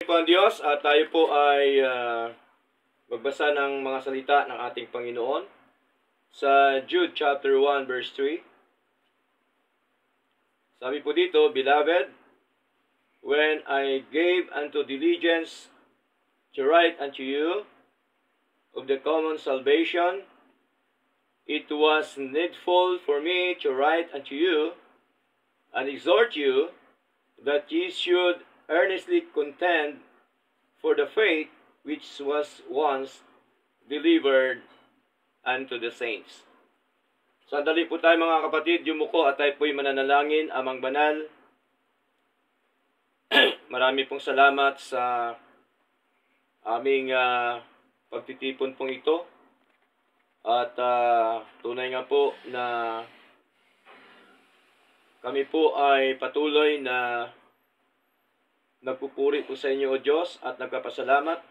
po ang Diyos at tayo po ay magbasa ng mga salita ng ating Panginoon sa Jude chapter 1 verse 3. Sabi po dito, Beloved, when I gave unto diligence to write unto you of the common salvation, it was needful for me to write unto you and exhort you that ye should earnestly contend for the faith which was once delivered unto the saints. Sandali po tayo mga kapatid, yumuko at tayo po'y mananalangin. Amang banal, marami pong salamat sa aming pagtitipon pong ito. At tunay nga po na kami po ay patuloy na nagpupuri po sa inyo, O Diyos, at nagpapasalamat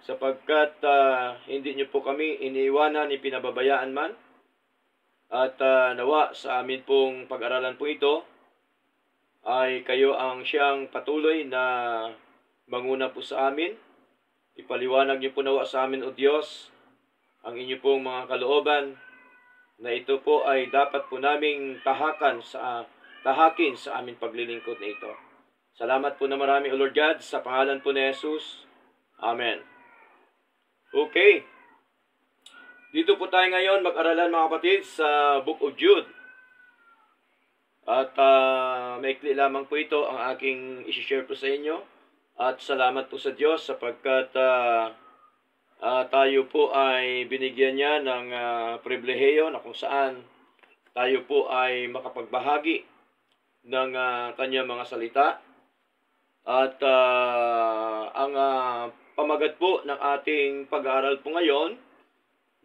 sapagkat hindi niyo po kami iniiwanan ni pinababayaan man. At nawa sa amin pong pag-aralan po ito ay kayo ang siyang patuloy na manguna po sa amin. Ipaliwanag niyo po nawa sa amin, O Diyos, ang inyo pong mga kalooban na ito po ay dapat po naming tahakin sa aming paglilingkod na ito. Salamat po na marami, O Lord God, sa pangalan po ni Jesus. Amen. Okay. Dito po tayo ngayon mag-aralan mga kapatid sa Book of Jude. At maikli lamang po ito ang aking isi-share po sa inyo. At salamat po sa Diyos sapagkat tayo po ay binigyan niya ng pribilehiyo na kung saan tayo po ay makapagbahagi ng kanyang mga salita. At ang pamagat po ng ating pag-aaral po ngayon,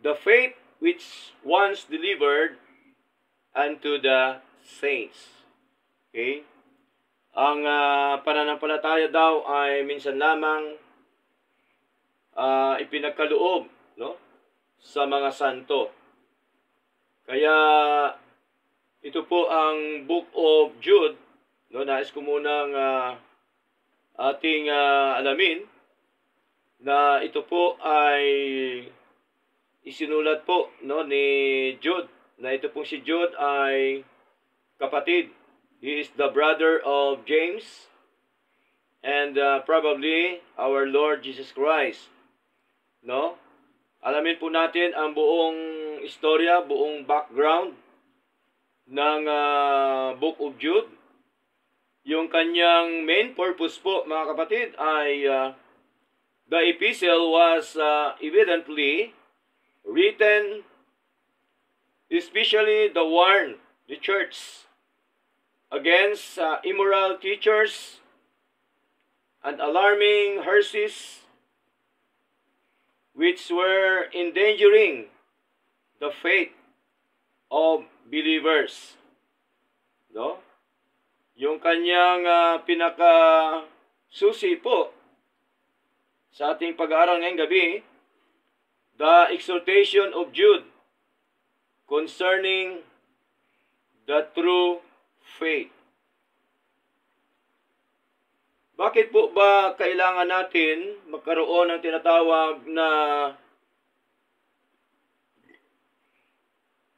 the faith which once delivered unto the saints. Okay? Ang pananampalataya daw ay minsan lamang ipinagkaloob, no, sa mga santo. Kaya ito po ang Book of Jude, no, nais ko munang ating alamin na ito po ay isinulat po, no, ni Jude. Na ito po si Jude ay kapatid. He is the brother of James and probably our Lord Jesus Christ. No? Alamin po natin ang buong istorya, buong background ng Book of Jude. Yung kanyang main purpose po, mga kapatid, ay the epistle was evidently written especially the warn the church against immoral teachers and alarming heresies which were endangering the faith of believers. No? Yung kanyang pinaka-susi po sa ating pag-aaral ngayong gabi, the exhortation of Jude concerning the true faith. Bakit po ba kailangan natin magkaroon ng tinatawag na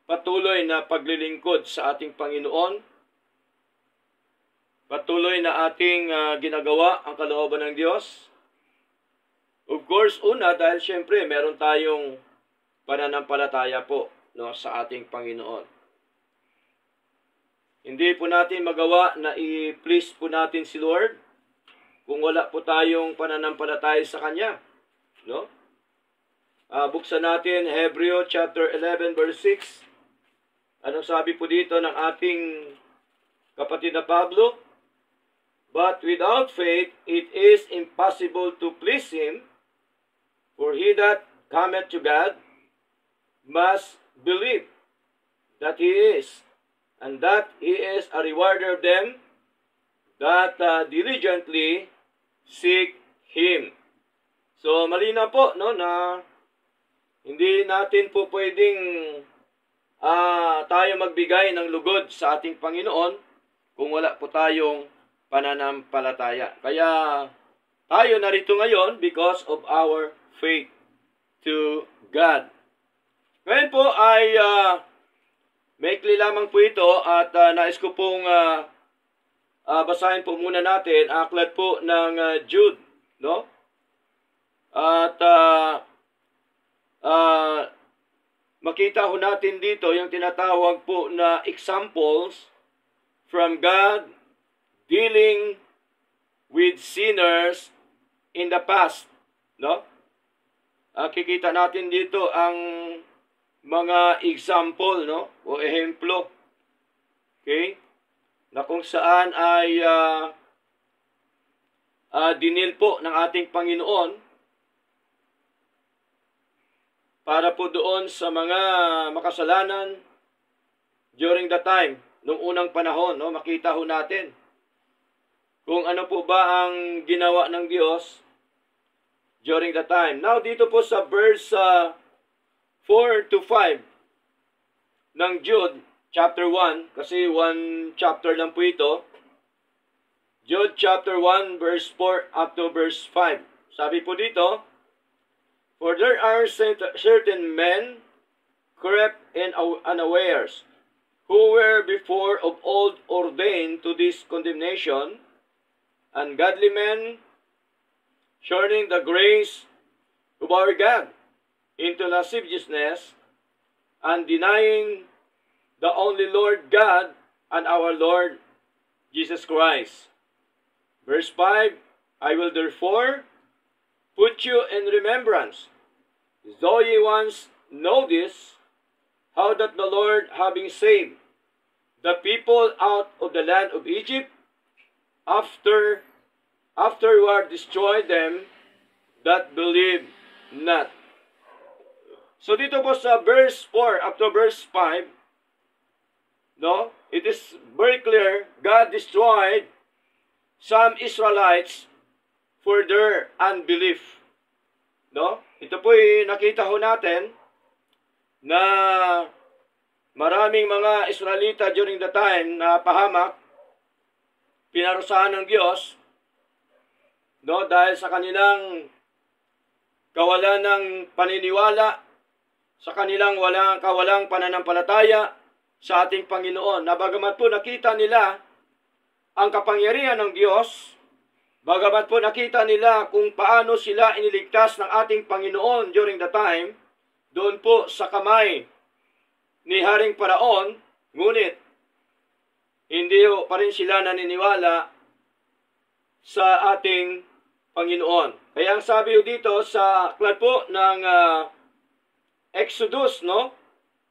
patuloy na paglilingkod sa ating Panginoon? Patuloy na ating ginagawa ang kalooban ng Diyos? Of course, una, dahil syempre meron tayong pananampalataya po, no, sa ating Panginoon. Hindi po natin magawa na i-please po natin si Lord kung wala po tayong pananampalataya sa Kanya. No? Buksan natin Hebreo chapter 11 verse 6. Anong sabi po dito ng ating kapatid na Pablo? But without faith it is impossible to please Him, for he that cometh to God must believe that He is, and that He is a rewarder of them that diligently seek Him. So malinaw po, no, na hindi natin po pwedeng tayo magbigay ng lugod sa ating Panginoon kung wala po tayong pananampalataya. Kaya tayo narito ngayon because of our faith to God. Ngayon po ay maikli lamang po ito at nais ko pong basahin po muna natin aklat po ng Jude, no? At makita ho natin dito yung tinatawag po na examples from God dealing with sinners in the past, no? Kikita natin dito ang mga example, no? O ehemplo. Okay? Na kung saan ay dinil po ng ating Panginoon para po doon sa mga makasalanan during the time, nung unang panahon, no? Makita ho natin kung ano po ba ang ginawa ng Diyos during the time. Now, dito po sa verse 4 to 5 ng Jude, chapter 1, kasi one chapter lang po ito. Jude chapter 1, verse 4 up to verse 5. Sabi po dito, "For there are certain men, corrupt and unawares, who were before of old ordained to this condemnation, ungodly men, shortening the grace of our God into lasciviousness, and denying the only Lord God and our Lord Jesus Christ." Verse 5, "I will therefore put you in remembrance, though ye once know this, how that the Lord, having saved the people out of the land of Egypt, afterward destroyed them that believe not." So dito po sa verse 4 up to verse 5, no, it is very clear, God destroyed some Israelites for their unbelief. No? Ito po nakita ho natin na maraming mga Israelita during the time na pahamak, pinarusahan ng Diyos, no, dahil sa kanilang kawalan ng paniniwala, sa kanilang kawalang pananampalataya sa ating Panginoon. Na bagamat po nakita nila ang kapangyarihan ng Diyos, bagamat po nakita nila kung paano sila iniligtas ng ating Panginoon during the time, doon po sa kamay ni Haring Paraon, ngunit hindi pa rin sila naniniwala sa ating Panginoon. Kaya ang sabi dito sa aklat po ng Exodus, no?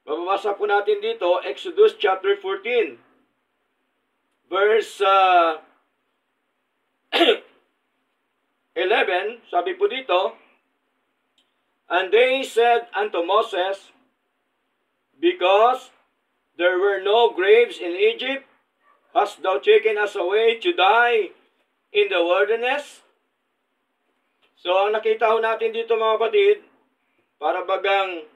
Mababasa po natin dito, Exodus chapter 14, verse 11, sabi po dito, "And they said unto Moses, Because there were no graves in Egypt, hast thou taken us away to die in the wilderness?" So, ang nakita ho natin dito mga kapatid, para bagang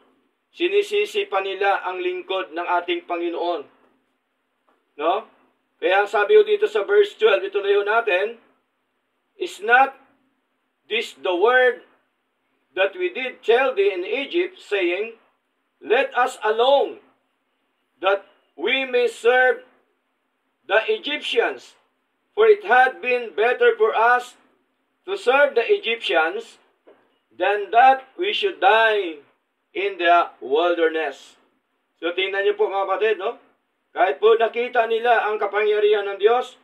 sinisisi pa nila ang lingkod ng ating Panginoon. No? Kaya ang sabi ho dito sa verse 12, ituloy ho natin, "Is not this the word that we did tell thee in Egypt, saying, Let us alone, that we may serve the Egyptians? For it had been better for us to serve the Egyptians than that we should die in the wilderness." So tingnan niyo po mga kapatid, no? Kahit po nakita nila ang kapangyarihan ng Diyos,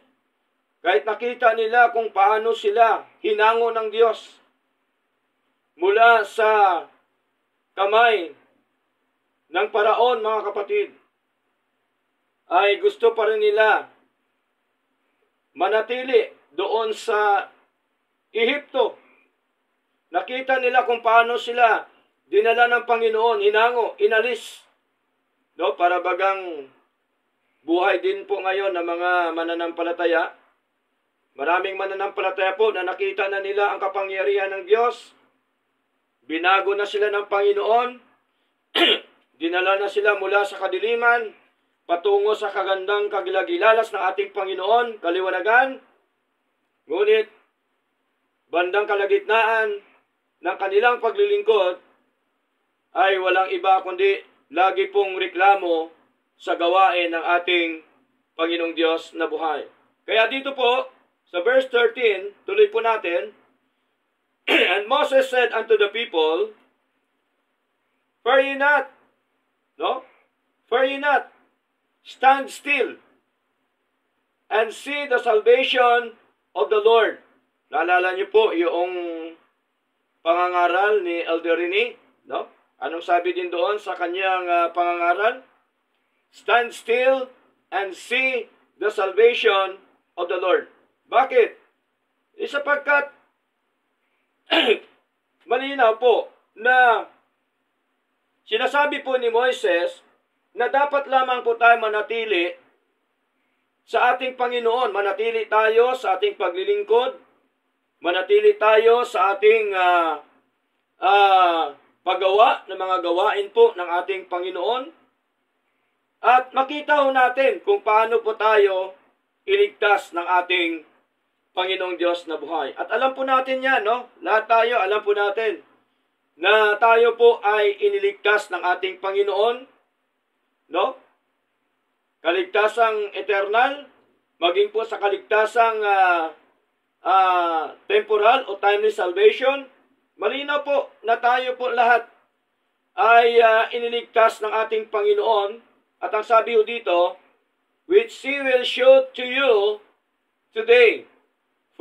kahit nakita nila kung paano sila hinango ng Diyos mula sa kamay ng Paraon, mga kapatid, ay gusto pa rin nila manatili doon sa Ehipto. Nakita nila kung paano sila dinala ng Panginoon, hinango, inalis. No, para bagang buhay din po ngayon ng mga mananampalataya. Maraming mananampalataya po na nakita na nila ang kapangyarihan ng Diyos. Binago na sila ng Panginoon. Dinala na sila mula sa kadiliman patungo sa kagandang kagilagilalas ng ating Panginoon, kaliwanagan. Ngunit bandang kalagitnaan ng kanilang paglilingkod ay walang iba kundi lagi pong reklamo sa gawain ng ating Panginoong Diyos na buhay. Kaya dito po, sa verse 13, tuloy po natin, And Moses said unto the people, Fear ye not, no? Fear ye not, stand still, and see the salvation of the Lord. Naalala niyo po yung pangangaral ni Elder Rene, no? Anong sabi din doon sa kanyang pangangaral? Stand still and see the salvation of the Lord. Bakit? Sapagkat malinaw po na sinasabi po ni Moises na dapat lamang po tayo manatili sa ating Panginoon. Manatili tayo sa ating paglilingkod. Manatili tayo sa ating paggawa ng mga gawain po ng ating Panginoon. At makita ho natin kung paano po tayo iligtas ng ating Panginoong Diyos na buhay. At alam po natin yan, no? Lahat tayo, alam po natin na tayo po ay iniligtas ng ating Panginoon, no? Kaligtasang eternal, maging po sa kaligtasang temporal o timely salvation. Malinaw po na tayo po lahat ay iniligtas ng ating Panginoon. At ang sabi ho dito, which He will show to you today.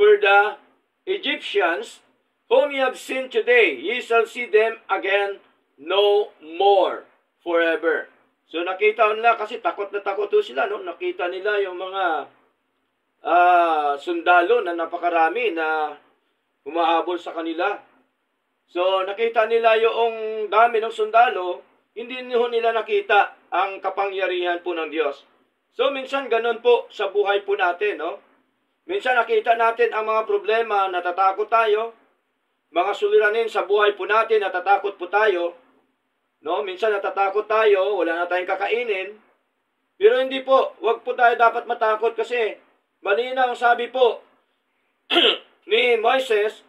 For the Egyptians, whom ye have seen today, ye shall see them again no more forever. So nakita nila, kasi takot na takot sila, no? Nakita nila yung mga sundalo na napakarami na humahabol sa kanila. So nakita nila yung dami ng sundalo, hindi nila nakita ang kapangyarihan po ng Diyos. So minsan ganun po sa buhay po natin, no? Minsan nakita natin ang mga problema, natatakot tayo. Mga suliranin sa buhay po natin, natatakot po tayo. No? Minsan natatakot tayo, wala na tayong kakainin. Pero hindi po, wag po tayo dapat matakot kasi malinaw ang sabi po ni Moises,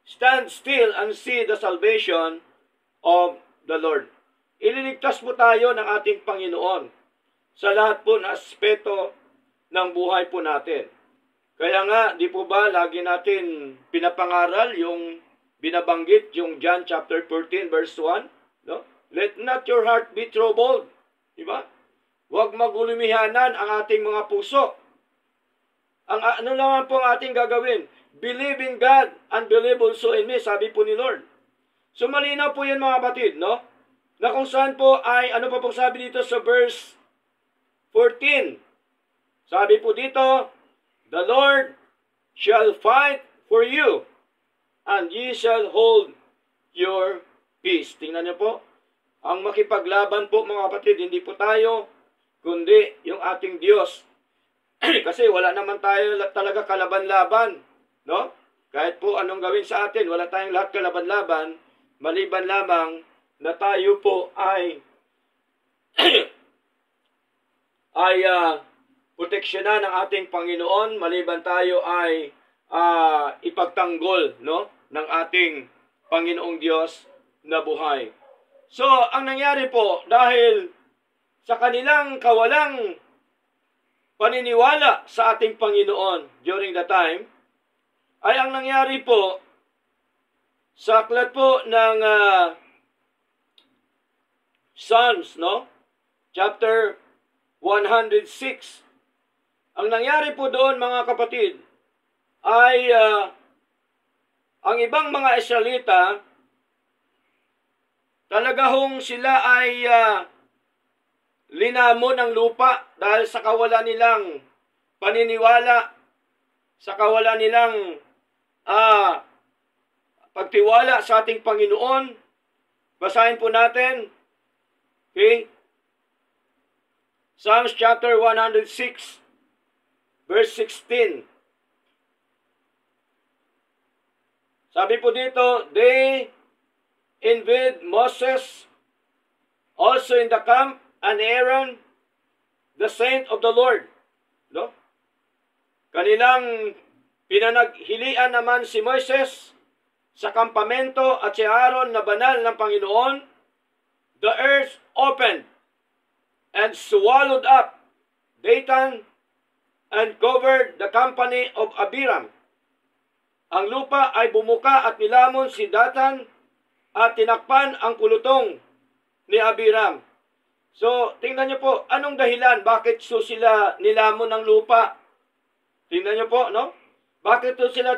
stand still and see the salvation of the Lord. Ililigtas po tayo ng ating Panginoon sa lahat po na aspeto ng buhay po natin. Kaya nga, di po ba lagi natin pinapangaral yung binabanggit, yung John chapter 14 verse 1? No? Let not your heart be troubled. Di ba? Huwag magulumihanan ang ating mga puso. Ang ano naman po ang ating gagawin? Believe in God and believe also in me, sabi po ni Lord. So malinaw po yan mga batid, no? Na kung saan po ay, ano pa pong sabi dito sa verse 14? Sabi po dito, the Lord shall fight for you, and ye shall hold your peace. Tingnan niyo po, ang makipaglaban po mga kapatid, hindi po tayo, kundi yung ating Diyos. Kasi wala naman tayo talaga kalaban-laban, no? Kahit po anong gawin sa atin, wala tayong lahat kalaban-laban, maliban lamang na tayo po ay proteksyonan ng ating Panginoon, maliban tayo ay ipagtanggol, no, ng ating Panginoong Diyos na buhay. So, ang nangyari po, dahil sa kanilang kawalang paniniwala sa ating Panginoon during the time, ay ang nangyari po, sa aklat po ng Psalms, no, chapter 106, ang nangyari po doon mga kapatid ay ang ibang mga Israelita talaga hong sila ay linamon ng lupa dahil sa kawalan nilang paniniwala, sa kawalan nilang pagtiwala sa ating Panginoon. Basahin po natin. Okay? Psalms chapter 106 verse 16. Sabi po dito, they envied Moses also in the camp, and Aaron, the saint of the Lord. No? Kanilang Pinanaghilian naman si Moises sa kampamento at si Aaron na banal ng Panginoon. The earth opened and swallowed up Dathan and covered the company of Abiram. Ang lupa ay bumuka at nilamon si Dathan at tinakpan ang pulutong ni Abiram. So, tingnan niyo po, anong dahilan? Bakit sila nilamon ng lupa? Tingnan niyo po, no? Bakit sila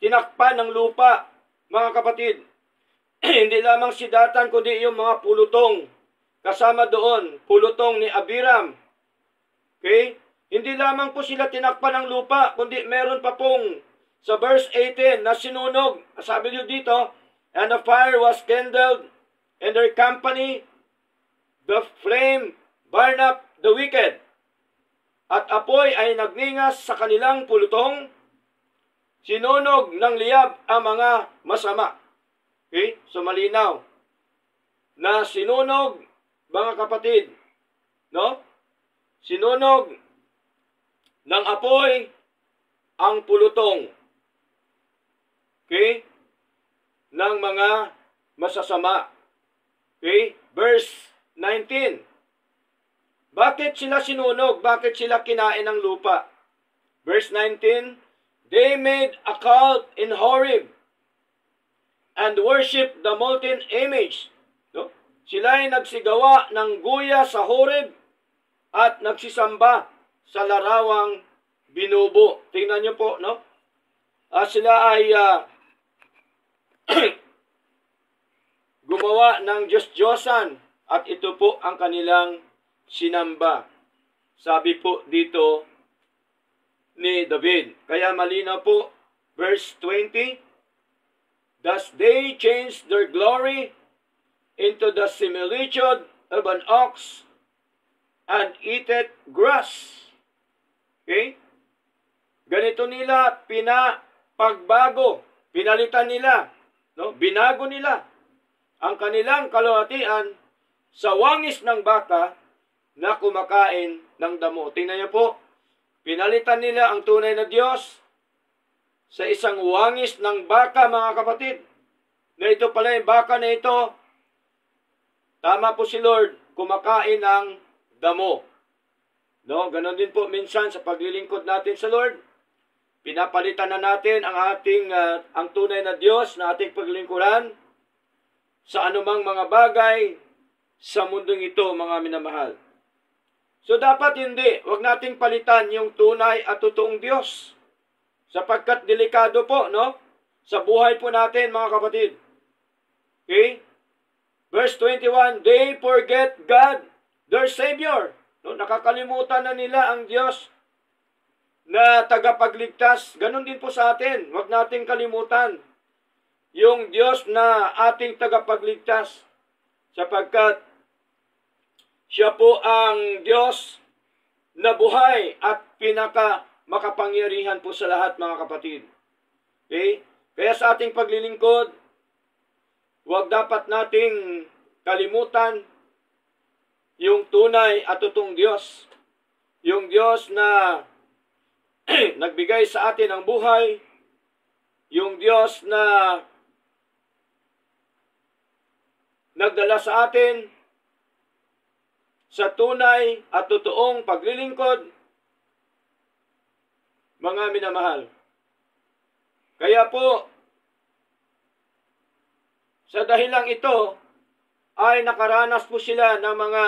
tinakpan ng lupa, mga kapatid? Hindi lamang si Dathan, kundi yung mga pulutong kasama doon, pulutong ni Abiram. Okay? Hindi lamang po sila tinakpan ng lupa, kundi meron pa pong sa verse 18 na sinunog. Sabi niyo dito, and a fire was kindled in their company, the flame burned up the wicked. At apoy ay nagningas sa kanilang pulutong, sinunog ng liyab ang mga masama. Okay? So malinaw na sinunog, mga kapatid, no? Sinunog ng apoy ang pulutong. Okay? Ng mga masasama. Okay? Verse 19. Bakit sila sinunog? Bakit sila kinain ng lupa? Verse 19. They made a cult in Horeb and worship the molten image. No? Sila ay nagsigawa ng guya sa Horeb at nagsisamba sa larawang binubo. Tingnan niyo po, no? Sila ay gumawa ng Diyos-Diyosan at ito po ang kanilang sinamba. Sabi po dito ni David. Kaya malinaw po, verse 20, thus they changed their glory into the similitude of an ox and eateth grass. Okay? Ganito nila pinapagbago, pinalitan nila, no? Binago nila ang kanilang kaluwalhatian sa wangis ng baka na kumakain ng damo. Tingnan niyo po, pinalitan nila ang tunay na Diyos sa isang wangis ng baka, mga kapatid. Na ito pala yung baka na ito, tama po si Lord, kumakain ng damo. No, ganon din po minsan sa paglilingkod natin sa Lord. Pinapalitan na natin ang ating ang tunay na Diyos na ating paglilingkuran sa anumang mga bagay sa mundong ito, mga minamahal. So dapat hindi, wag nating palitan yung tunay at totoong Diyos. Sapagkat delikado po, no? Sa buhay po natin, mga kapatid. Okay? Verse 21, they forget God, their Savior. No? Nakakalimutan na nila ang Diyos na tagapagligtas. Ganon din po sa atin. Wag nating kalimutan yung Diyos na ating tagapagligtas. Sapagkat siya po ang Diyos na buhay at pinaka makapangyarihan po sa lahat, mga kapatid. Okay? Kaya sa ating paglilingkod, huwag dapat nating kalimutan yung tunay at totoong Diyos. Yung Diyos na nagbigay sa atin ng buhay. Yung Diyos na nagdala sa atin sa tunay at totoong paglilingkod, mga minamahal. Kaya po, sa dahilang ito, ay nakaranas po sila ng mga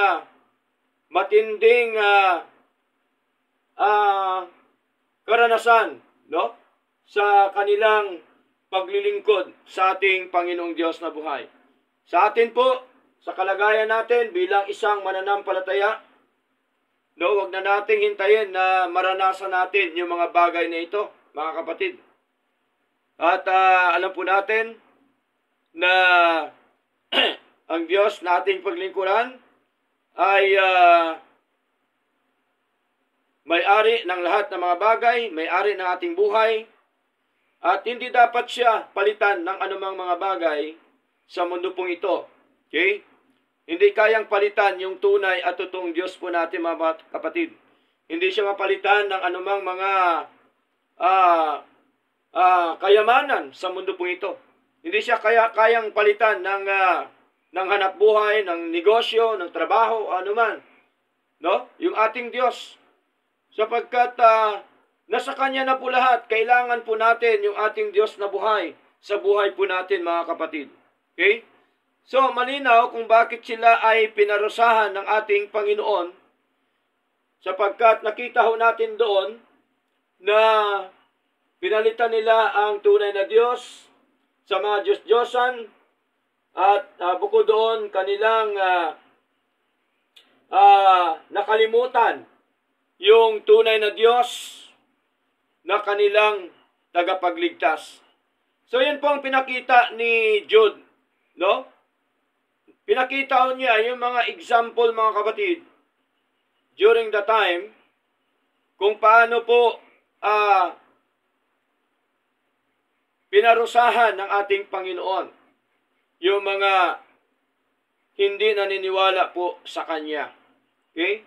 matinding karanasan, no? Sa kanilang paglilingkod sa ating Panginoong Diyos na buhay. Sa atin po, sa kalagayan natin bilang isang mananampalataya, no, wag na nating hintayin na maranasan natin yung mga bagay na ito, mga kapatid. At alam po natin na ang Diyos na ating paglingkuran ay may-ari ng lahat ng mga bagay, may-ari ng ating buhay, at hindi dapat siya palitan ng anumang mga bagay sa mundo pong ito. Okay? Hindi kayang palitan yung tunay at totoong Diyos po natin, mga kapatid. Hindi siya mapalitan ng anumang mga kayamanan sa mundo po ito. Hindi siya kayang palitan ng hanap buhay, ng negosyo, ng trabaho, anuman. No? Yung ating Diyos. Sapagkat nasa Kanya na po lahat, kailangan po natin yung ating Diyos na buhay sa buhay po natin, mga kapatid. Okay? So, malinaw kung bakit sila ay pinarusahan ng ating Panginoon, sapagkat nakita ho natin doon na pinalitan nila ang tunay na Diyos sa mga Diyos-Diyosan, at bukod doon kanilang nakalimutan yung tunay na Diyos na kanilang tagapagligtas. So yun po ang pinakita ni Jude, no? Pinakita niya yung mga example, mga kapatid, during the time, kung paano po pinarusahan ng ating Panginoon yung mga hindi naniniwala po sa Kanya. Okay?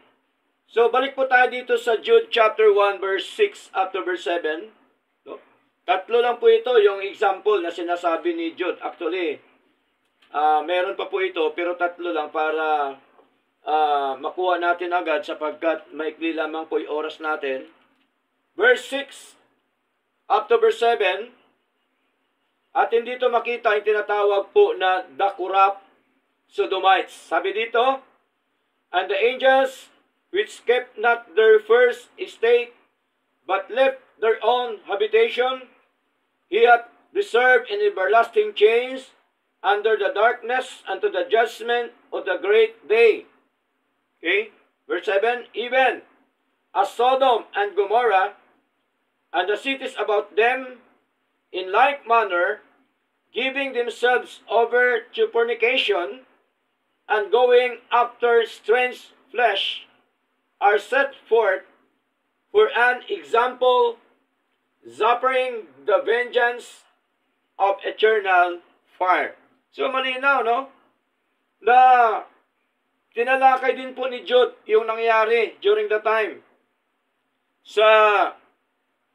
So, balik po tayo dito sa Jude chapter 1, verse 6 up to verse 7. No? Tatlo lang po ito yung example na sinasabi ni Jude. Actually, meron pa po ito, pero tatlo lang para makuha natin agad sapagkat maikli lamang po yung oras natin. Verse 6 up to verse 7, atin dito makita yung tinatawag po na the corrupt Sodomites. Sabi dito, and the angels which kept not their first estate, but left their own habitation, he hath reserved in everlasting chains under the darkness unto the judgment of the great day. Okay? Verse 7, even as Sodom and Gomorrah, and the cities about them, in like manner, giving themselves over to fornication, and going after strange flesh, are set forth for an example, suffering the vengeance of eternal fire. So malinaw, no? Na tinalakay din po ni Jude yung nangyari during the time sa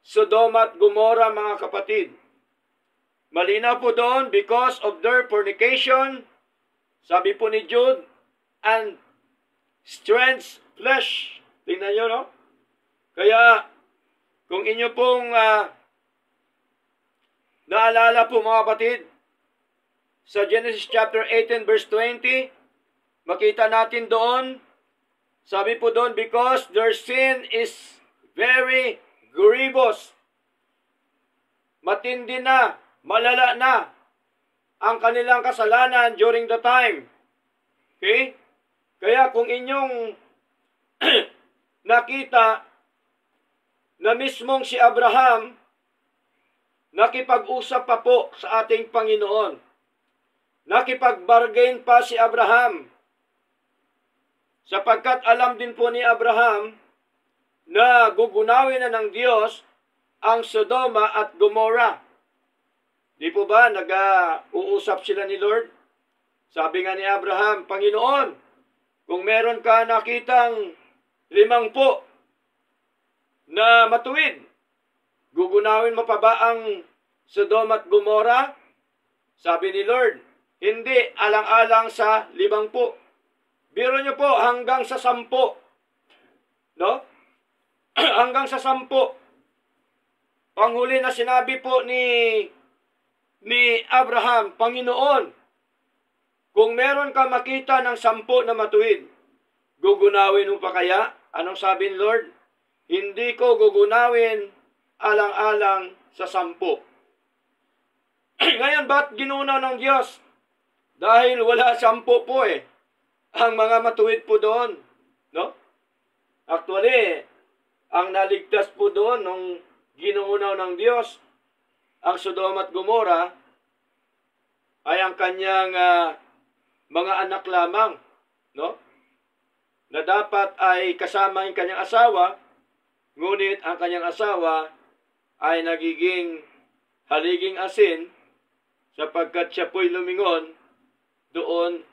Sodom at Gomorrah, mga kapatid. Malinaw po doon, because of their fornication, sabi po ni Jude, and strange flesh. Tingnan nyo, no? Kaya, kung inyo pong naalala po, mga kapatid, sa Genesis chapter 18 verse 20, makita natin doon, sabi po doon, because their sin is very grievous. Matindi na, malala na ang kanilang kasalanan during the time. Okay? Kaya kung inyong nakita na mismong si Abraham nakipag-usap pa po sa ating Panginoon. Nakipag-bargain pa si Abraham. Sapagkat alam din po ni Abraham na gugunawin na ng Diyos ang Sodoma at Gomorrah. Di po ba nag-uusap sila ni Lord? Sabi nga ni Abraham, Panginoon, kung meron ka nakitang 50 na matuwid, gugunawin mo pa ba ang Sodom at Gomorrah? Sabi ni Lord, hindi, alang-alang sa 50. Biro nyo po, hanggang sa 10. No? Hanggang sa 10. Panghuli na sinabi po ni Abraham, Panginoon, kung meron ka makita ng 10 na matuwid, gugunawin mo pa kaya? Anong sabi ni Lord? Hindi ko gugunawin alang-alang sa 10. Ngayon, ba't ginunaw ng Diyos? Dahil wala 10 po ang mga matuwid po doon. No? Actually, ang naligtas po doon nung ginunaw ng Diyos, ang Sodom at Gomorrah, ay ang kanyang mga anak lamang, no? Na dapat ay kasama ang kanyang asawa, ngunit ang kanyang asawa ay nagiging haliging asin sapagkat siya po'y lumingon doon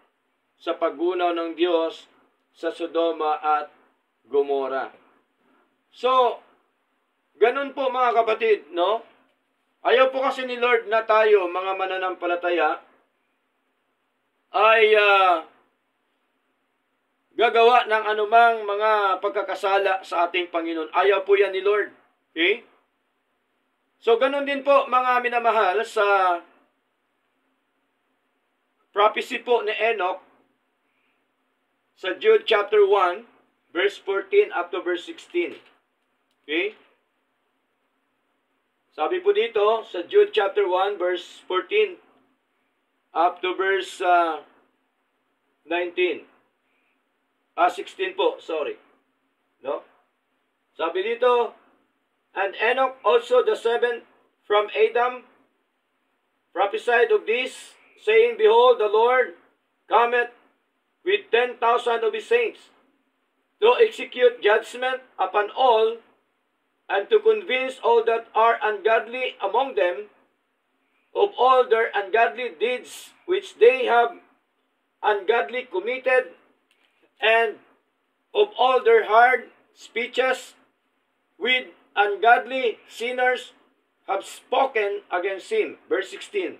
sa paggunaw ng Diyos sa Sodoma at Gomorrah. So, ganun po mga kapatid, no? Ayaw po kasi ni Lord na tayo, mga mananampalataya, ay gagawa ng anumang mga pagkakasala sa ating Panginoon. Ayaw po yan ni Lord. Okay? So, ganun din po, mga minamahal, sa prophecy po ni Enoch, sa Jude chapter 1, verse 14 up to verse 16. Okay? Sabi po dito, sa Jude chapter 1, verse 14 up to verse 16 po, sorry. No? Sabi dito, and Enoch also the seventh from Adam prophesied of this, saying, Behold, the Lord cometh with 10,000 of his saints, to execute judgment upon all, and to convince all that are ungodly among them of all their ungodly deeds which they have ungodly committed, and of all their hard speeches with ungodly sinners have spoken against him. Verse 16.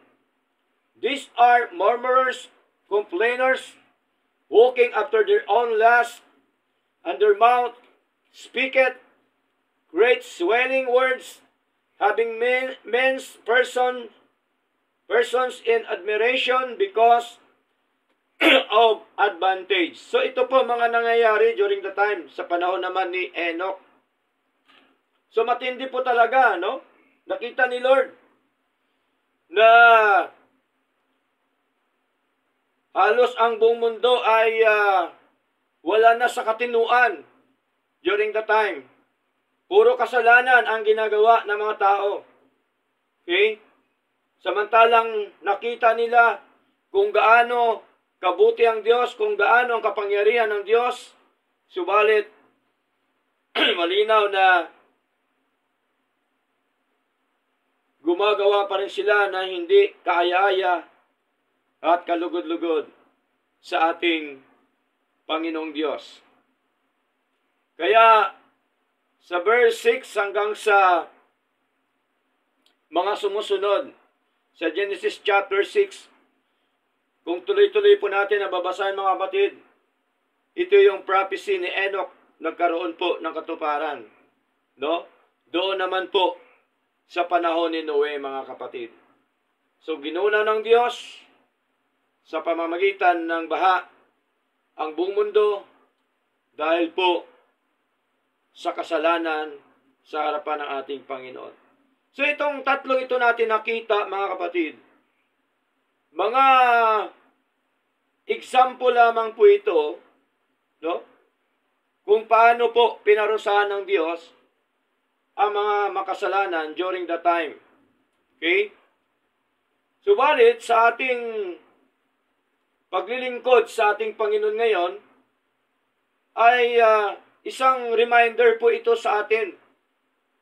These are murmurers, complainers, walking after their own lust, and their mouth speaketh great swelling words, having men's persons in admiration because of advantage. So ito po mga nangyayari during the time, sa panahon naman ni Enoch. So matindi po talaga, no? Nakita ni Lord na halos ang buong mundo ay wala na sa katinuan during the time. Puro kasalanan ang ginagawa ng mga tao. Okay? Samantalang nakita nila kung gaano kabuti ang Diyos, kung gaano ang kapangyarihan ng Diyos, subalit malinaw na gumagawa pa rin sila na hindi kaaya-aya at kalugod-lugod sa ating Panginoong Diyos. Kaya sa verse 6 hanggang sa mga sumusunod, sa Genesis chapter 6, kung tuloy-tuloy po natin na babasahin mga kapatid, ito yung prophecy ni Enoch, nagkaroon po ng katuparan. No? Doon naman po sa panahon ni Noe, mga kapatid. So ginuna ng Diyos sa pamamagitan ng baha ang buong mundo dahil po sa kasalanan sa harapan ng ating Panginoon. So itong tatlong ito natin nakita, mga kapatid, mga example lamang po ito, no? Kung paano po pinarusahan ng Diyos ang mga makasalanan during the time. Okay? Subalit sa ating paglilingkod sa ating Panginoon ngayon ay isang reminder po ito sa atin,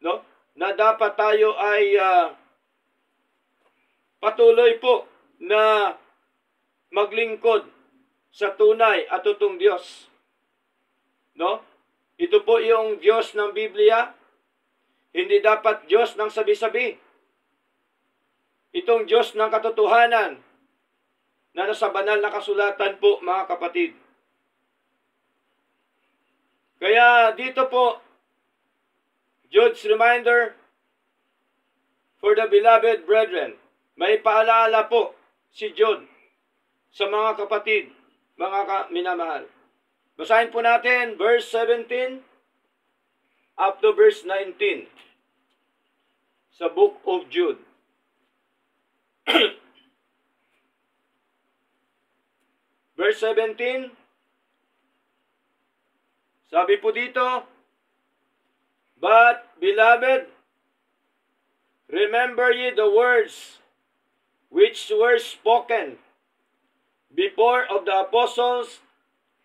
no? Na dapat tayo ay patuloy po na maglingkod sa tunay at totoong Diyos. No? Ito po yung Diyos ng Biblia. Hindi dapat Diyos ng sabi-sabi. Itong Diyos ng katotohanan na nasa banal na kasulatan po, mga kapatid. Kaya dito po, Jude's reminder for the beloved brethren. May paalaala po si Jude sa mga kapatid, mga minamahal. Basahin po natin verse 17 up to verse 19 sa book of Jude. Verse 17, sabi po dito, But, beloved, remember ye the words which were spoken before of the apostles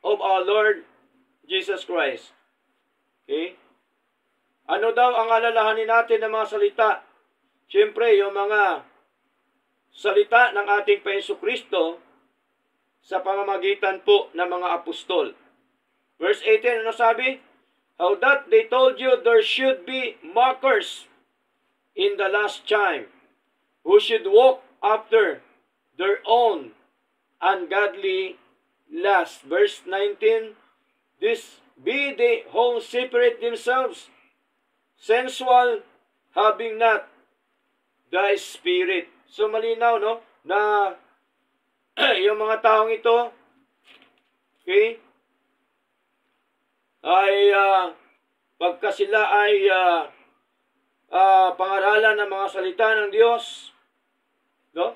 of our Lord Jesus Christ. Okay? Ano daw ang alalahanin natin ng mga salita? Siyempre, yung mga salita ng ating Panginoong Kristo sa pamamagitan po ng mga apostol. Verse 18, ano sabi? How that they told you there should be mockers in the last time. who should walk after their own ungodly lust. Verse 19, this be they who separate themselves, sensual, having not the Spirit. So malinaw, no? Na yung mga taong ito, okay, ay pagka sila ay pangaralan ng mga salita ng Diyos, no?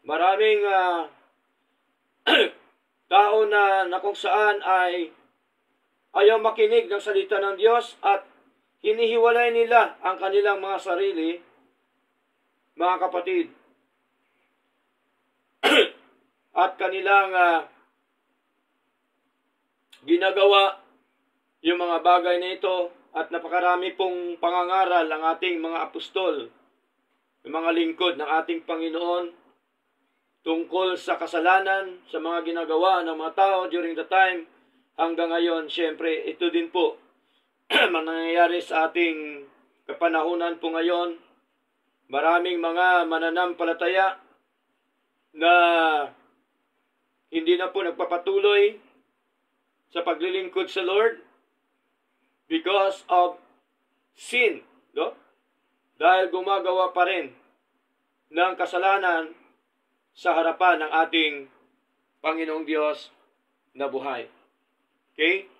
Maraming tao na kung saan ay ayaw makinig ng salita ng Diyos at hinihiwalay nila ang kanilang mga sarili, mga kapatid. At kanilang ginagawa yung mga bagay na ito at napakarami pong pangangaral ang ating mga apostol, yung mga lingkod ng ating Panginoon tungkol sa kasalanan, sa mga ginagawa ng mga tao during the time hanggang ngayon. Siyempre, ito din po nangyayari sa ating kapanahunan po ngayon. Maraming mga mananampalataya na hindi na po nagpapatuloy sa paglilingkod sa Lord because of sin, no? Dahil gumagawa pa rin ng kasalanan sa harapan ng ating Panginoong Diyos na buhay. Okay?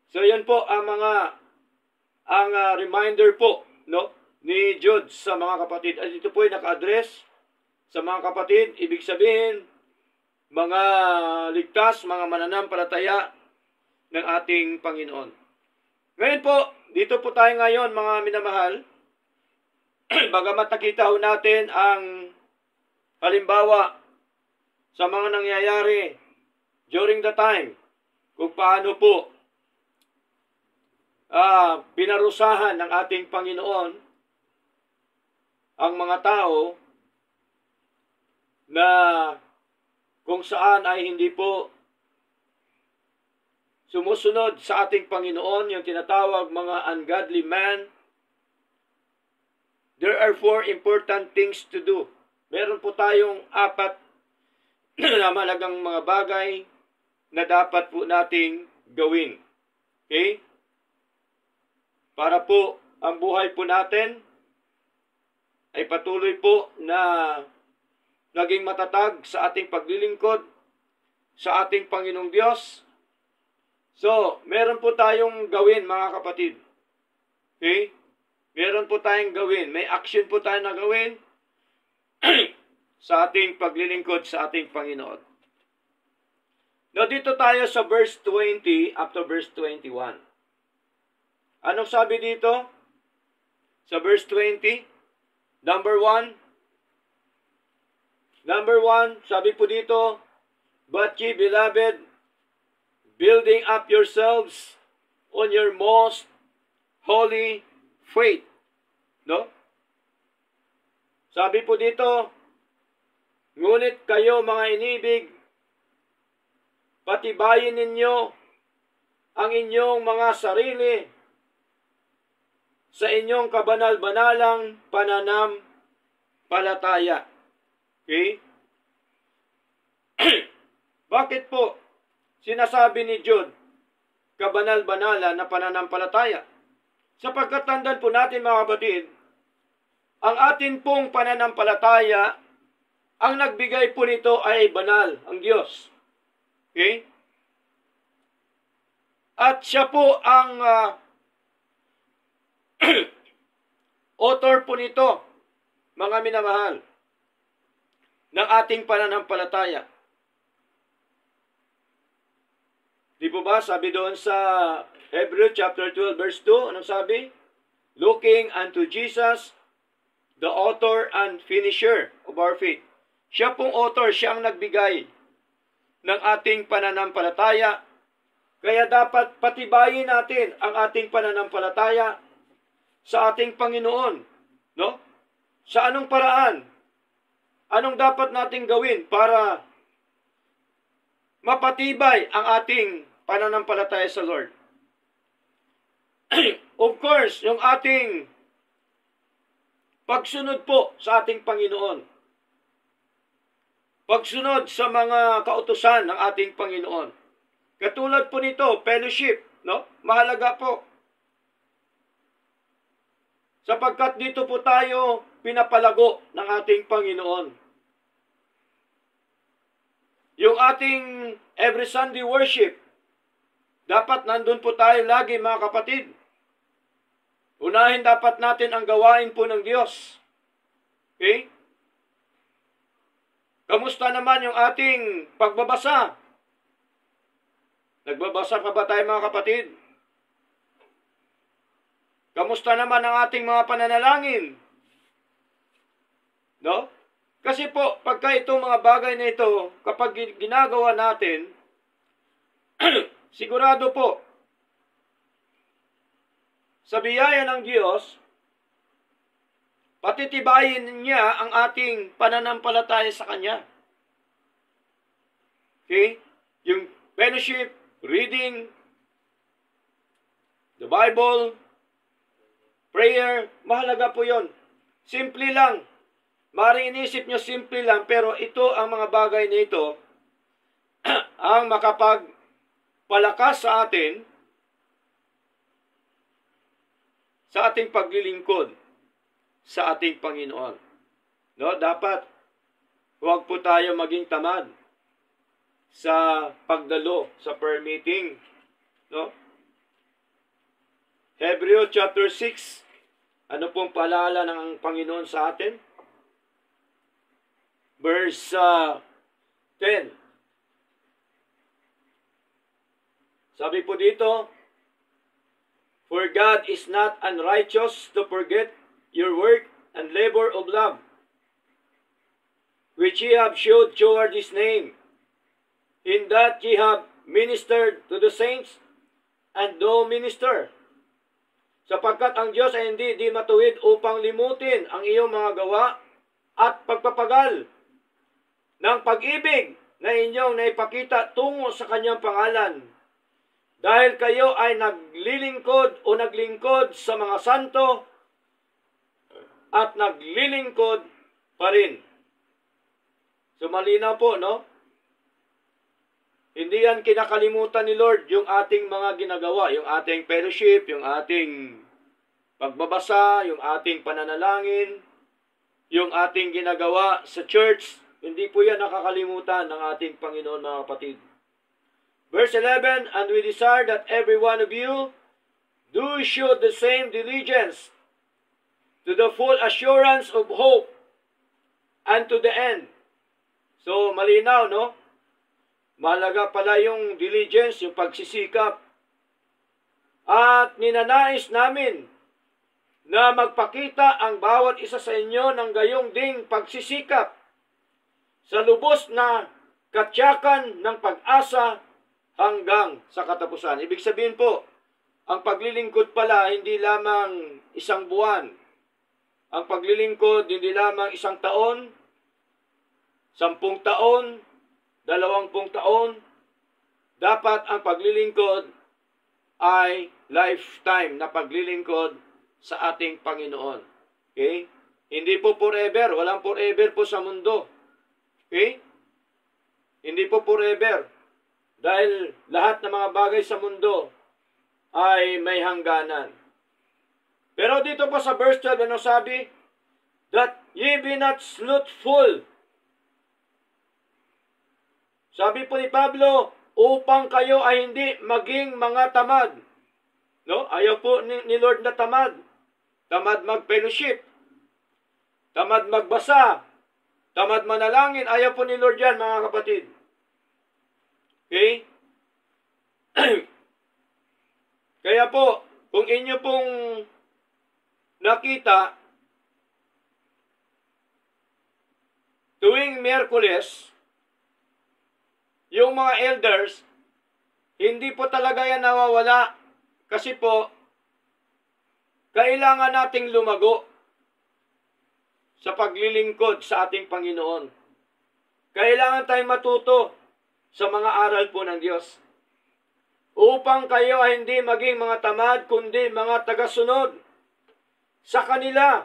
So yan po ang reminder po, no, ni Jude sa mga kapatid. At ito po ay naka-address sa mga kapatid, ibig sabihin mga ligtas, mga mananampalataya ng ating Panginoon. Ngayon po, dito po tayo ngayon mga minamahal, bagamat nakita ho natin ang halimbawa sa mga nangyayari during the time, kung paano po pinarusahan ng ating Panginoon ang mga tao na kung saan ay hindi po sumusunod sa ating Panginoon, yung tinatawag mga ungodly man. There are 4 important things to do. Meron po tayong 4 na mahalagang mga bagay na dapat po nating gawin. Okay? Para po ang buhay po natin ay patuloy po na naging matatag sa ating paglilingkod sa ating Panginoong Diyos. So, meron po tayong gawin mga kapatid. Okay? Meron po tayong gawin. May action po tayo na gawin sa ating paglilingkod sa ating Panginoon. Now, dito tayo sa verse 20 up to verse 21. Anong sabi dito? Sa verse 20, number 1, sabi po dito, but ye, beloved, building up yourselves on your most holy faith. No? Sabi po dito, ngunit kayo mga inibig, patibayin ninyo ang inyong mga sarili sa inyong kabanal-banalang pananampalataya. Okay? Bakit po sinasabi ni Jude, kabanal-banala na pananampalataya? Sapagkat tandaan po natin mga kapatid, ang atin pong pananampalataya, ang nagbigay po nito ay banal, ang Diyos. Okay? At siya po ang author po nito, mga minamahal, ng ating pananampalataya. Di po ba sabi doon sa Hebrews chapter 12 verse 2, anong sabi? Looking unto Jesus, the author and finisher of our faith. Siya pong author, siya ang nagbigay ng ating pananampalataya. Kaya dapat patibayin natin ang ating pananampalataya sa ating Panginoon. No? Sa anong paraan? Anong dapat nating gawin para mapatibay ang ating pananampalataya sa Lord? Of course, yung ating pagsunod po sa ating Panginoon. pagsunod sa mga kautusan ng ating Panginoon. Katulad po nito, fellowship, no? Mahalaga po. Sapagkat dito po tayo pinapalago ng ating Panginoon. Yung ating every Sunday worship, dapat nandun po tayo lagi, mga kapatid. Unahin dapat natin ang gawain po ng Diyos. Okay? Kamusta naman yung ating pagbabasa? Nagbabasa pa ba tayo, mga kapatid? Kamusta naman ang ating mga pananalangin? No? Kasi po, pagka itong mga bagay na ito, kapag ginagawa natin, sigurado po, sa biyaya ng Diyos, patitibayin niya ang ating pananampalataya sa Kanya. Okay? Yung fellowship, reading, the Bible, prayer, mahalaga po yon. Simple lang. Maring inisip nyo simple lang, pero ito ang mga bagay na ito ang makapagpalakas sa atin sa ating paglilingkod sa ating Panginoon. No, dapat huwag po tayo maging tamad sa pagdalo sa prayer meeting. No? Hebreo chapter 6. Ano pong paalala ng Panginoon sa atin? Verse 10. Sabi po dito, for God is not unrighteous to forget your work and labor of love, which ye have showed toward His name, in that ye have ministered to the saints and do minister. Sapagkat ang Diyos ay hindi di matuwid upang limutin ang iyong mga gawa at pagpapagal ng pag-ibig na inyong naipakita tungo sa Kanyang pangalan. Dahil kayo ay naglilingkod o naglingkod sa mga santo at naglilingkod pa rin. So malinaw po, no? Hindi yan kinakalimutan ni Lord yung ating mga ginagawa, yung ating fellowship, yung ating pagbabasa, yung ating pananalangin, yung ating ginagawa sa church. Hindi po yan nakakalimutan ng ating Panginoon, mga kapatid. Verse 11, and we desire that every one of you do show the same diligence to the full assurance of hope and to the end. So malinaw, no? Mahalaga pala yung diligence, yung pagsisikap. At ninanais namin na magpakita ang bawat isa sa inyo ng gayong ding pagsisikap sa lubos na katyakan ng pag-asa hanggang sa katapusan. Ibig sabihin po, ang paglilingkod pala hindi lamang isang buwan. Ang paglilingkod hindi lamang isang taon, 10 taon, 20 taon. Dapat ang paglilingkod ay lifetime na paglilingkod sa ating Panginoon. Okay? Hindi po forever. Walang forever po sa mundo. Okay? Hindi po forever. Dahil lahat ng mga bagay sa mundo ay may hangganan. Pero dito po sa verse 12, ano sabi? That ye be not slothful. Sabi po ni Pablo, upang kayo ay hindi maging mga tamad. No? Ayaw po ni Lord na tamad. Tamad mag-fellowship. Tamad magbasa. Tamad manalangin. Ayaw po ni Lord yan, mga kapatid. Okay? Kaya po, kung inyo pong nakita, tuwing Miyerkules, yung mga elders, hindi po talaga yan nawawala. Kasi po, kailangan nating lumago sa paglilingkod sa ating Panginoon. Kailangan tayong matuto sa mga aral po ng Diyos. Upang kayo ay hindi maging mga tamad, kundi mga tagasunod sa kanila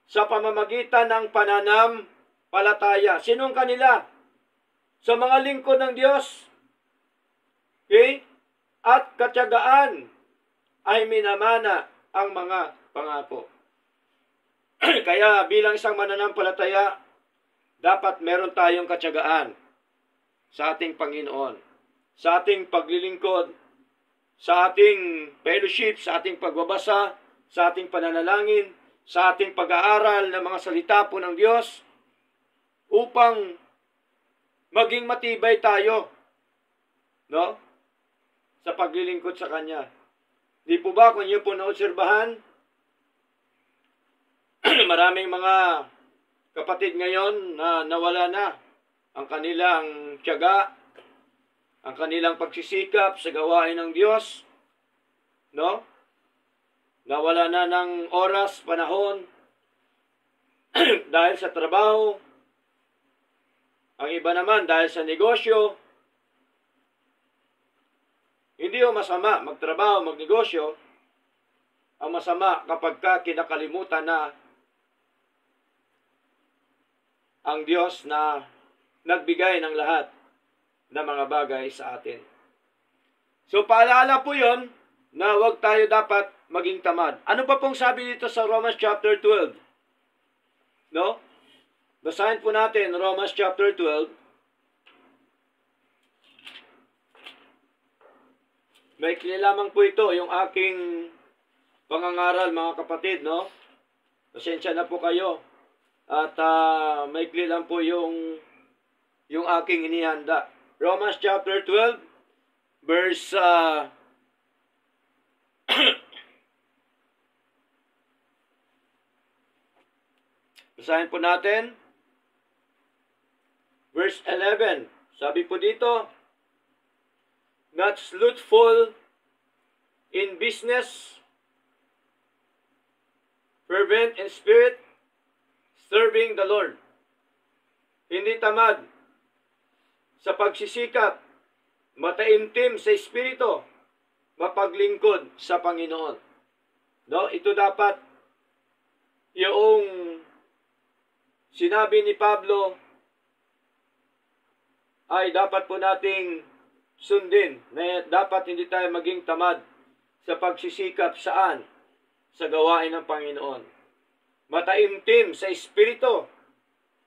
sa pamamagitan ng pananam palataya. Sinong kanila? Sa mga lingkod ng Diyos. Okay? At katyagaan ay minamana ang mga pangako. Kaya bilang isang mananampalataya, dapat meron tayong katyagaan sa ating Panginoon, sa ating paglilingkod, sa ating fellowship, sa ating pagbabasa, sa ating pananalangin, sa ating pag-aaral ng mga salita po ng Diyos, upang maging matibay tayo, no? Sa paglilingkod sa Kanya. Di po ba kung niyo po naobserbahan, maraming mga kapatid ngayon na nawala na ang kanilang tiyaga, ang kanilang pagsisikap sa gawain ng Diyos, no? Nawala na ng oras, panahon, dahil sa trabaho, ang iba naman dahil sa negosyo. Hindi o masama magtrabaho, magnegosyo. Ang masama kapag kinakalimutan na ang Diyos na nagbigay ng lahat ng mga bagay sa atin. So paalala po yon na huwag tayo dapat maging tamad. Ano pa pong sabi dito sa Romans chapter 12? No? Basahin po natin Romans chapter 12. May lamang po ito, yung aking pangangaral, mga kapatid, no? Pasensya na po kayo. At may lang po yung aking inihanda. Romans chapter 12, verse basahin po natin. Verse 11. Sabi po dito, not slothful in business, fervent in spirit, serving the Lord. Hindi tamad sa pagsisikap, mataimtim sa espiritu, mapaglingkod sa Panginoon. No, ito dapat yung sinabi ni Pablo ay dapat po nating sundin, na dapat hindi tayo maging tamad sa pagsisikap saan? Sa gawain ng Panginoon. Mataimtim sa espiritu,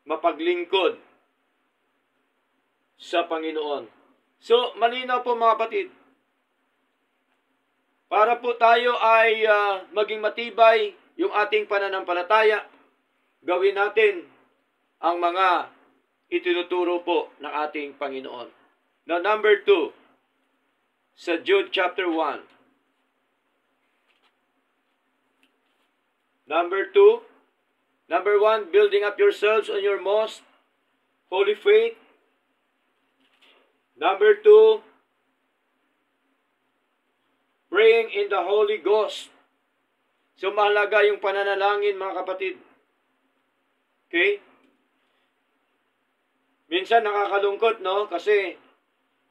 mapaglingkod sa Panginoon. So, malinaw po mga kapatid, para po tayo ay maging matibay yung ating pananampalataya, gawin natin ang mga itinuturo po ng ating Panginoon. Now, number 2, sa Jude chapter 1. Number 1, building up yourselves on your most holy faith. Number 2, praying in the Holy Ghost. So, mahalaga yung pananalangin, mga kapatid. Okay? Minsan nakakalungkot, no? Kasi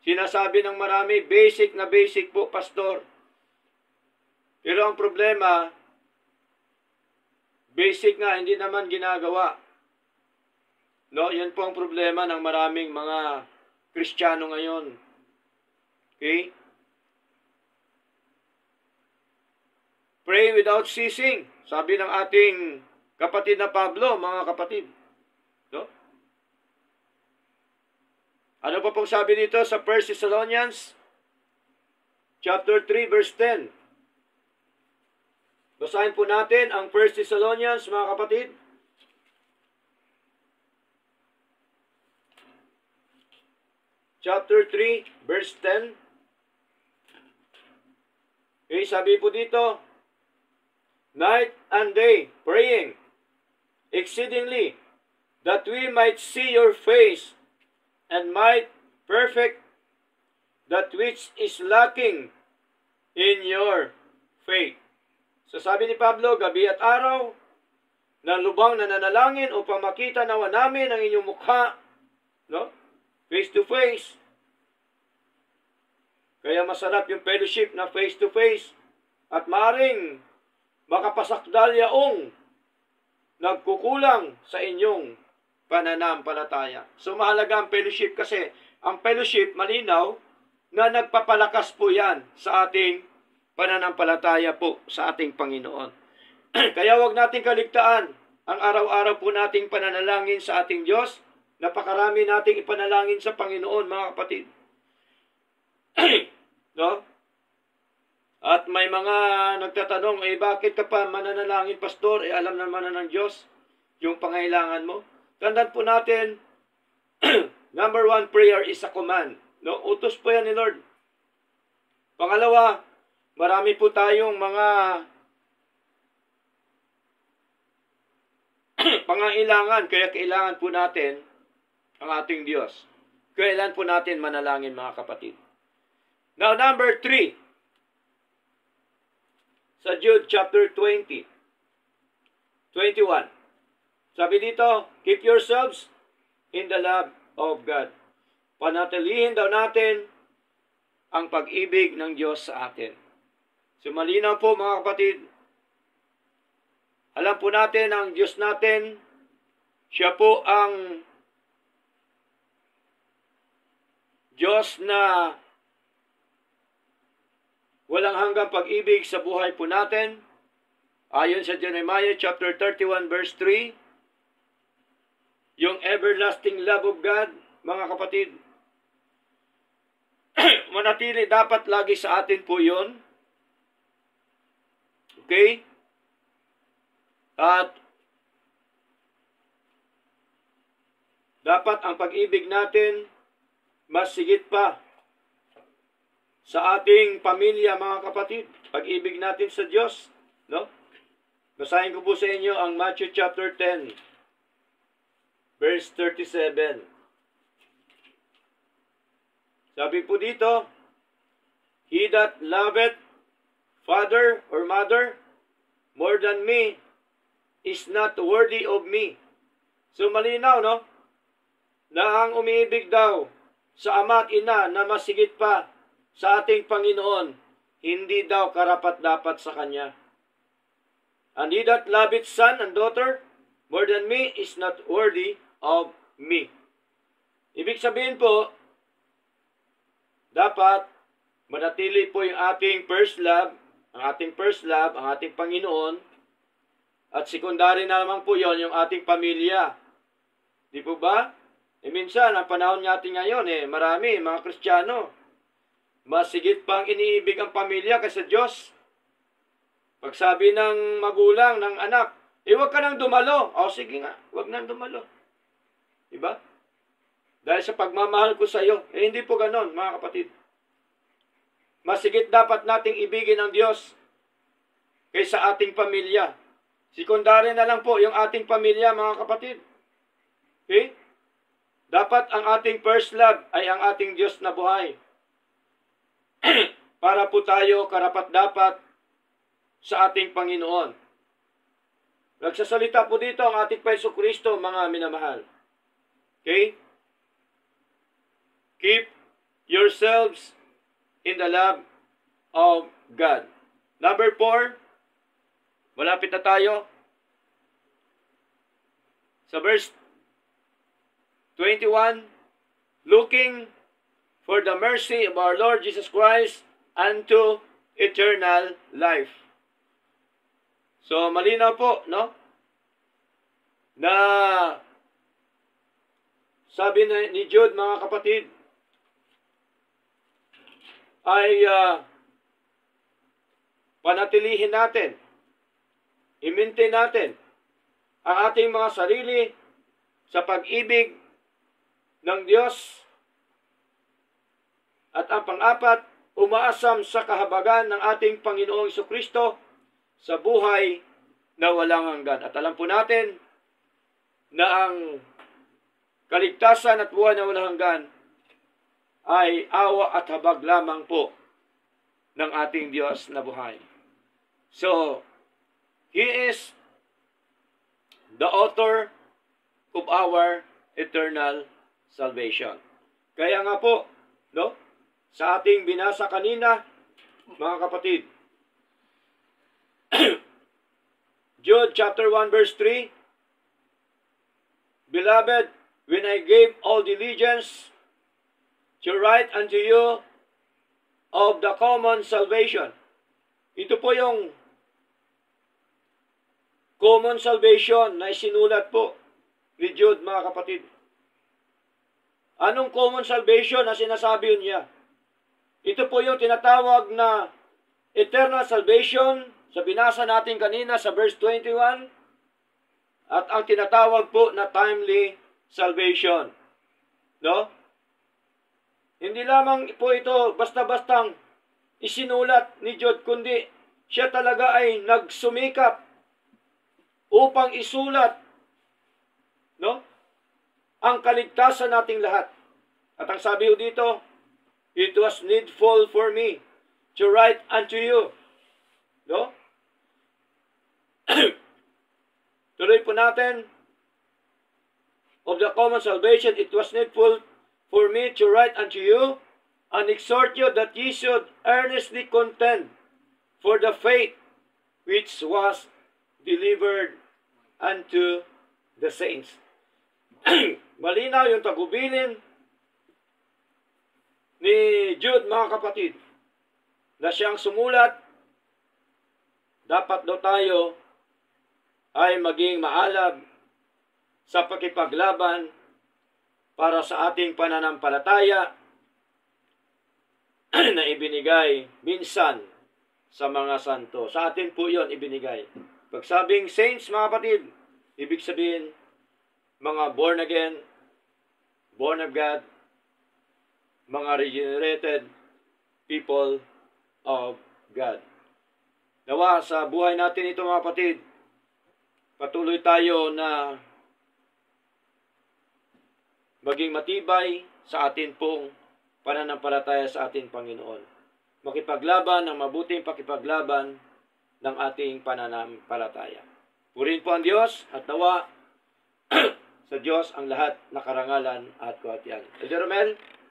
sinasabi ng marami, basic na basic po, pastor. Pero ang problema, basic nga, hindi naman ginagawa. No, yan po ang problema ng maraming mga Kristiyano ngayon. Okay? Pray without ceasing. Sabi ng ating kapatid na Pablo, mga kapatid. No? Ano pa pong sabi dito sa 1 Thessalonians chapter 3 verse 10? Basahin po natin ang 1 Thessalonians, mga kapatid. Chapter 3 verse 10. Okay, sabi po dito, night and day praying exceedingly that we might see your face and might perfect that which is lacking in your faith. So sabi ni Pablo, gabi at araw, na lubang na nanalangin upang makita nawa namin ang inyong mukha, no? Face to face. Kaya masarap yung fellowship na face to face at maaring makapasakdal yaong nagkukulang sa inyong pananampalataya. So mahalaga ang fellowship kasi ang fellowship malinaw na nagpapalakas po yan sa ating pananampalataya po sa ating Panginoon. Kaya wag nating kaligtaan ang araw-araw po nating pananalangin sa ating Diyos. Napakarami nating ipanalangin sa Panginoon, mga kapatid. No? At may mga nagtatanong, bakit ka pa mananalangin, pastor? Alam naman na ng Diyos yung pangailangan mo. Tandaan po natin, number one, prayer is a command. No? Utos po yan ni Lord. Pangalawa, marami po tayong mga pangailangan, kaya kailangan po natin ang ating Diyos. Kailan po natin manalangin, mga kapatid. Now, number 3. Sa Jude chapter 20, 21. Sabi dito, keep yourselves in the love of God. Panatilihin daw natin ang pag-ibig ng Diyos sa atin. So malinaw po, mga kapatid, alam po natin ang Diyos natin, siya po ang Diyos na walang hanggang pag-ibig sa buhay po natin. Ayon sa Jeremiah chapter 31 verse 3, yung everlasting love of God, mga kapatid, manatili dapat lagi sa atin po yun. Okay? At dapat ang pag-ibig natin mas sigit pa sa ating pamilya, mga kapatid. Pag-ibig natin sa Diyos, no? Basahin ko po sa inyo ang Matthew chapter 10, verse 37. Sabi po dito, he that loveth father or mother more than me is not worthy of me. So malinaw, no? Na ang umiibig daw sa ama at ina na masigit pa sa ating Panginoon, hindi daw karapat-dapat sa Kanya. And he that loveth son and daughter more than me is not worthy of me. Ibig sabihin po, dapat manatili po yung ating first love, ang ating Panginoon, at sekundary na naman po yon yung ating pamilya. Di po ba? Minsan, ang panahon natin ngayon, marami, mga Kristiyano, masigit pang iniibig ang pamilya kaysa Diyos. Pagsabi ng magulang, ng anak, huwag ka nang dumalo. Sige nga, huwag nang dumalo. Diba? Dahil sa pagmamahal ko sa iyo, hindi po ganon, mga kapatid. Masigit dapat nating ibigin ang Diyos kaysa ating pamilya. Sekundary na lang po yung ating pamilya, mga kapatid. Okay? Dapat ang ating first love ay ang ating Diyos na buhay. Para po tayo karapat-dapat sa ating Panginoon. Nagsasalita po dito ang ating Paiso Kristo, mga minamahal. Okay? Keep yourselves in the love of God. Number 4, malapit na tayo. Sa verse 21, looking for the mercy of our Lord Jesus Christ unto eternal life. So, malinaw po, no? Na sabi ni Jude, mga kapatid, ay panatilihin natin, i-maintain natin ang ating mga sarili sa pag-ibig ng Diyos. At ang pang-apat, umaasam sa kahabagan ng ating Panginoong Jesucristo sa buhay na walang hanggan. At alam po natin na ang kaligtasan at buhay na walang hanggan ay awa at habag lamang po ng ating Diyos na buhay. So, He is the author of our eternal salvation. Kaya nga po, no? Sa ating binasa kanina, mga kapatid, Jude chapter 1 verse 3, Beloved, when I gave all diligence to write unto you of the common salvation. Ito po yung common salvation na isinulat po ni Jude, mga kapatid. Anong common salvation na sinasabi niya? Ito po yung tinatawag na eternal salvation sa binasa natin kanina sa verse 21 at ang tinatawag po na timely salvation. No? Hindi lamang po ito basta-bastang isinulat ni Jude, kundi siya talaga ay nagsumikap upang isulat, no, ang kaligtasan nating lahat. At ang sabi ko dito, it was needful for me to write unto you. No? Tuloy po natin. Of the common salvation, it was needful for me to write unto you and exhort you that ye should earnestly contend for the faith which was delivered unto the saints. Malinaw yung tagubilin ni Jude, mga kapatid, na siyang sumulat. Dapat daw tayo ay maging maalab sa pakipaglaban para sa ating pananampalataya na ibinigay minsan sa mga santo. Sa atin po yon ibinigay. Pag sabing saints, mga kapatid, ibig sabihin mga born again, born of God, mga regenerated people of God. Nawa sa buhay natin ito, mga kapatid, patuloy tayo na maging matibay sa atin pong pananampalataya sa ating Panginoon. Makipaglaban ng mabuting pakipaglaban ng ating pananampalataya. Purihin po ang Diyos at nawa sa Diyos ang lahat na karangalan at kautian. Elder Romel?